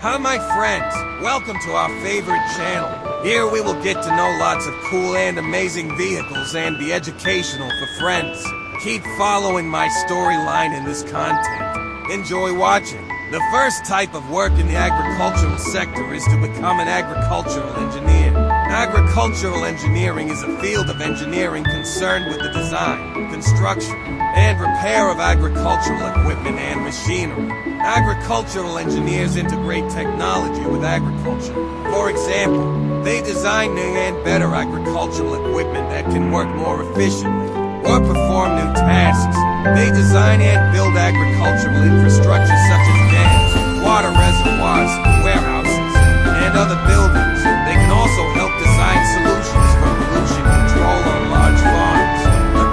Hi my friends, welcome to our favorite channel. Here we will get to know lots of cool and amazing vehicles and be educational for friends. Keep following my storyline in this content. Enjoy watching. The first type of work in the agricultural sector is to become an agricultural engineer. Agricultural engineering is a field of engineering concerned with the design, construction, and repair of agricultural equipment and machinery. Agricultural engineers integrate technology with agriculture. For example, they design new and better agricultural equipment that can work more efficiently or perform new tasks. They design and build agricultural infrastructure such as dams, water reservoirs, warehouses, and other buildings. They can also help design solutions for pollution control on large farms.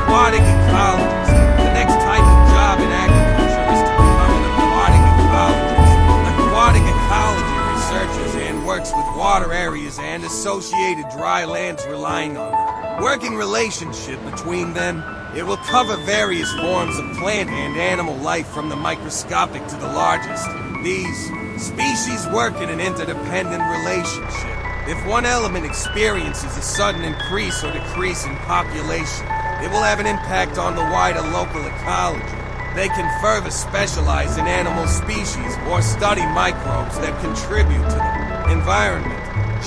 Aquatic ecologists. The next type of job in agriculture is to become an aquatic ecologist. Aquatic ecology researches and works with water areas and associated dry lands relying on them. Working relationship between them, it will cover various forms of plant and animal life from the microscopic to the largest. These species work in an interdependent relationship. If one element experiences a sudden increase or decrease in population, it will have an impact on the wider local ecology. They can further specialize in animal species or study microbes that contribute to the environment.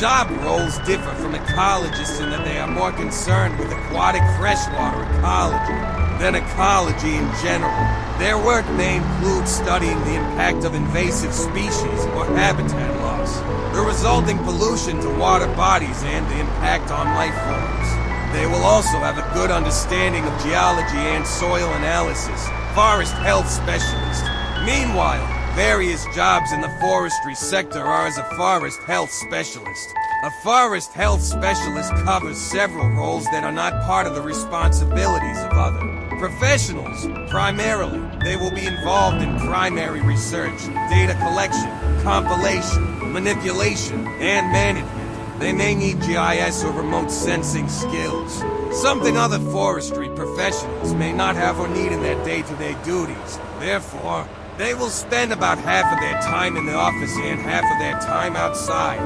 Job roles differ from ecologists in that they are more concerned with aquatic freshwater ecology than ecology in general. Their work may include studying the impact of invasive species or habitat loss, the resulting pollution to water bodies, and the impact on life forms. They will also have a good understanding of geology and soil analysis, forest health specialist. Meanwhile, various jobs in the forestry sector are as a forest health specialist. A forest health specialist covers several roles that are not part of the responsibilities of other professionals. Primarily, they will be involved in primary research, data collection, compilation, manipulation, and management. They may need GIS or remote sensing skills, something other forestry professionals may not have or need in their day-to-day duties. Therefore, they will spend about half of their time in the office and half of their time outside.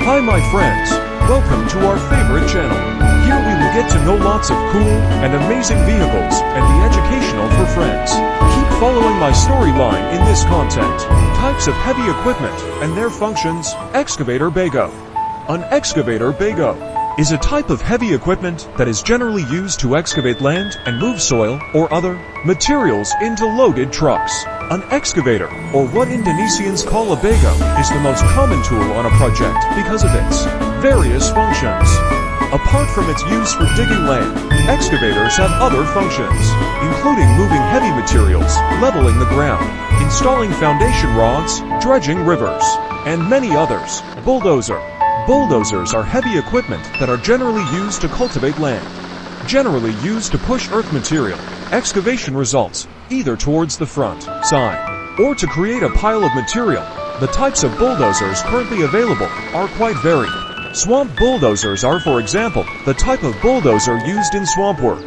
Hi my friends, welcome to our favorite channel. Here we will get to know lots of cool and amazing vehicles and be educational for friends. Keep following my storyline in this content. Types of heavy equipment and their functions. Excavator bago. An excavator bago is a type of heavy equipment that is generally used to excavate land and move soil or other materials into loaded trucks. An excavator, or what Indonesians call a bago, is the most common tool on a project because of its various functions. Apart from its use for digging land, excavators have other functions, including moving heavy materials, leveling the ground, installing foundation rods, dredging rivers, and many others. Bulldozer. Bulldozers are heavy equipment that are generally used to cultivate land. Generally used to push earth material, excavation results, either towards the front, side, or to create a pile of material. The types of bulldozers currently available are quite varied. Swamp bulldozers are, for example, the type of bulldozer used in swamp work.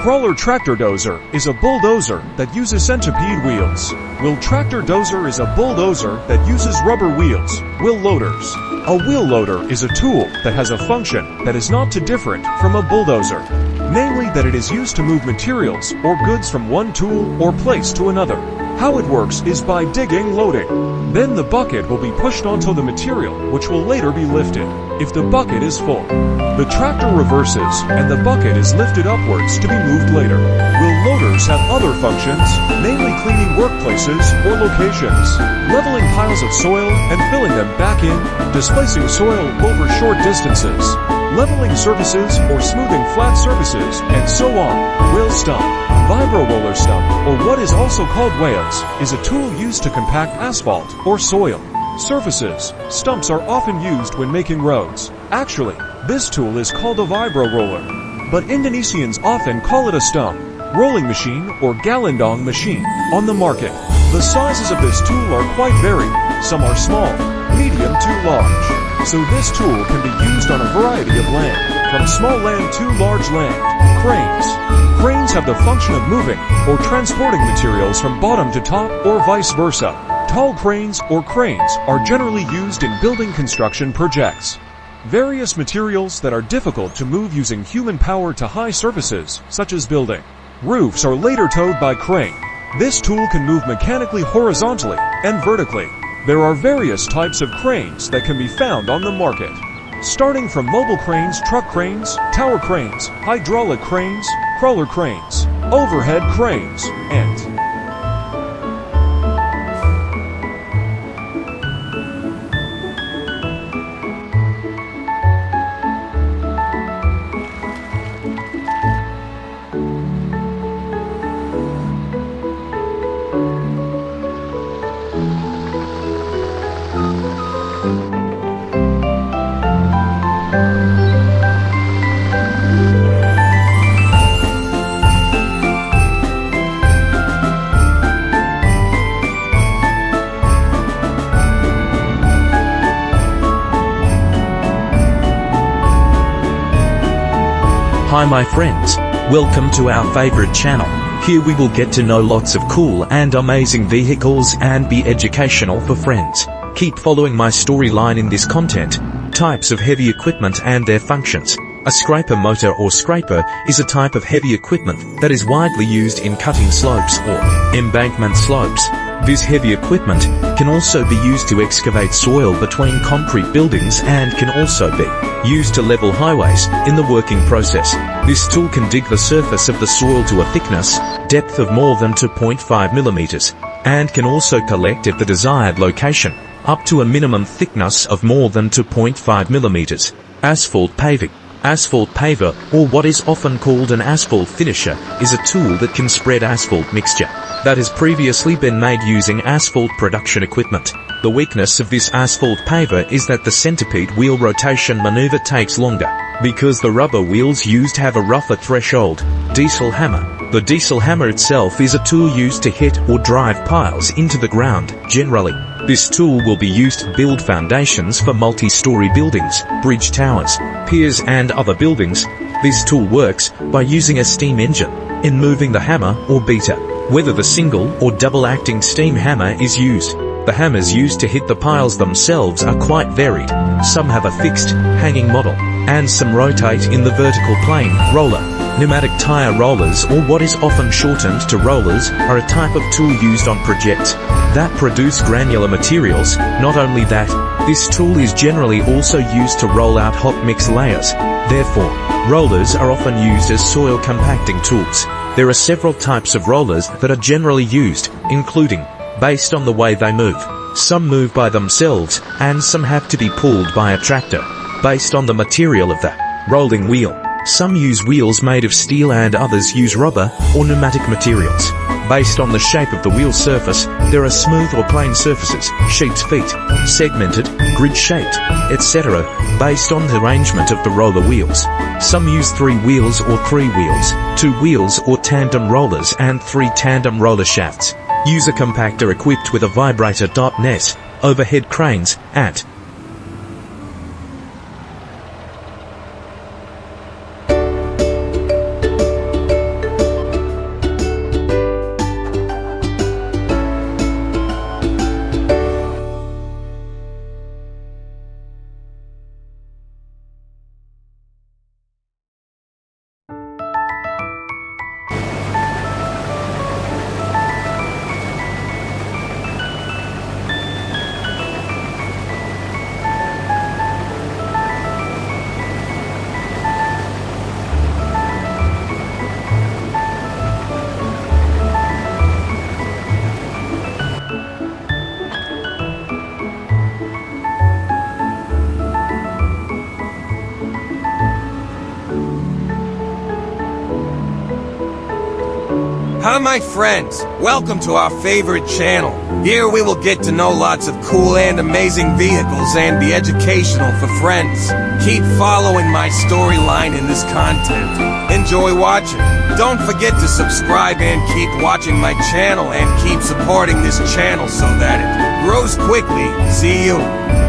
Crawler tractor dozer is a bulldozer that uses centipede wheels. Wheel tractor dozer is a bulldozer that uses rubber wheels. Wheel loaders. A wheel loader is a tool that has a function that is not too different from a bulldozer, namely that it is used to move materials or goods from one tool or place to another. How it works is by digging, loading. Then the bucket will be pushed onto the material, which will later be lifted. If the bucket is full, the tractor reverses and the bucket is lifted upwards to be moved later. Will loaders have other functions, namely cleaning workplaces or locations, leveling piles of soil and filling them back in, displacing soil over short distances, leveling surfaces or smoothing flat surfaces, and so on. Wheel stump. Vibro roller stump, or what is also called whales, is a tool used to compact asphalt or soil surfaces. Stumps are often used when making roads. Actually, this tool is called a vibro roller, but Indonesians often call it a stump rolling machine or galindong machine. On the market, the sizes of this tool are quite varied. Some are small, medium to large. So this tool can be used on a variety of land, from small land to large land. Cranes. Cranes have the function of moving or transporting materials from bottom to top or vice versa. Tall cranes or cranes are generally used in building construction projects. Various materials that are difficult to move using human power to high surfaces, such as building. Roofs are later towed by crane. This tool can move mechanically horizontally and vertically. There are various types of cranes that can be found on the market, starting from mobile cranes, truck cranes, tower cranes, hydraulic cranes, crawler cranes, overhead cranes, and Hi my friends, welcome to our favorite channel. Here we will get to know lots of cool and amazing vehicles and be educational for friends. Keep following my storyline in this content. Types of heavy equipment and their functions. A scraper motor or scraper is a type of heavy equipment that is widely used in cutting slopes or embankment slopes. This heavy equipment can also be used to excavate soil between concrete buildings and can also be used to level highways in the working process. This tool can dig the surface of the soil to a thickness, depth of more than 2.5 millimeters, and can also collect at the desired location, up to a minimum thickness of more than 2.5 millimeters. Asphalt paving. Asphalt paver, or what is often called an asphalt finisher, is a tool that can spread asphalt mixture that has previously been made using asphalt production equipment. The weakness of this asphalt paver is that the centipede wheel rotation maneuver takes longer, because the rubber wheels used have a rougher threshold. Diesel hammer. The diesel hammer itself is a tool used to hit or drive piles into the ground, generally. This tool will be used to build foundations for multi-story buildings, bridge towers, piers and other buildings. This tool works by using a steam engine in moving the hammer or beater. Whether the single or double-acting steam hammer is used, the hammers used to hit the piles themselves are quite varied. Some have a fixed, hanging model, and some rotate in the vertical plane. Roller. Pneumatic tire rollers, or what is often shortened to rollers, are a type of tool used on projects that produce granular materials. Not only that, this tool is generally also used to roll out hot mix layers. Therefore, rollers are often used as soil compacting tools. There are several types of rollers that are generally used, including, based on the way they move. Some move by themselves, and some have to be pulled by a tractor, based on the material of the rolling wheel. Some use wheels made of steel and others use rubber or pneumatic materials. Based on the shape of the wheel surface, there are smooth or plain surfaces, sheep's feet, segmented, grid-shaped, etc., based on the arrangement of the roller wheels. Some use 3 wheels or 3 wheels, 2 wheels or tandem rollers and 3 tandem roller shafts. Use a compactor equipped with a vibrator. Net, overhead cranes, and Hi my friends, welcome to our favorite channel. Here we will get to know lots of cool and amazing vehicles and be educational for friends. Keep following my storyline in this content. Enjoy watching. Don't forget to subscribe and keep watching my channel and keep supporting this channel so that it grows quickly. See you.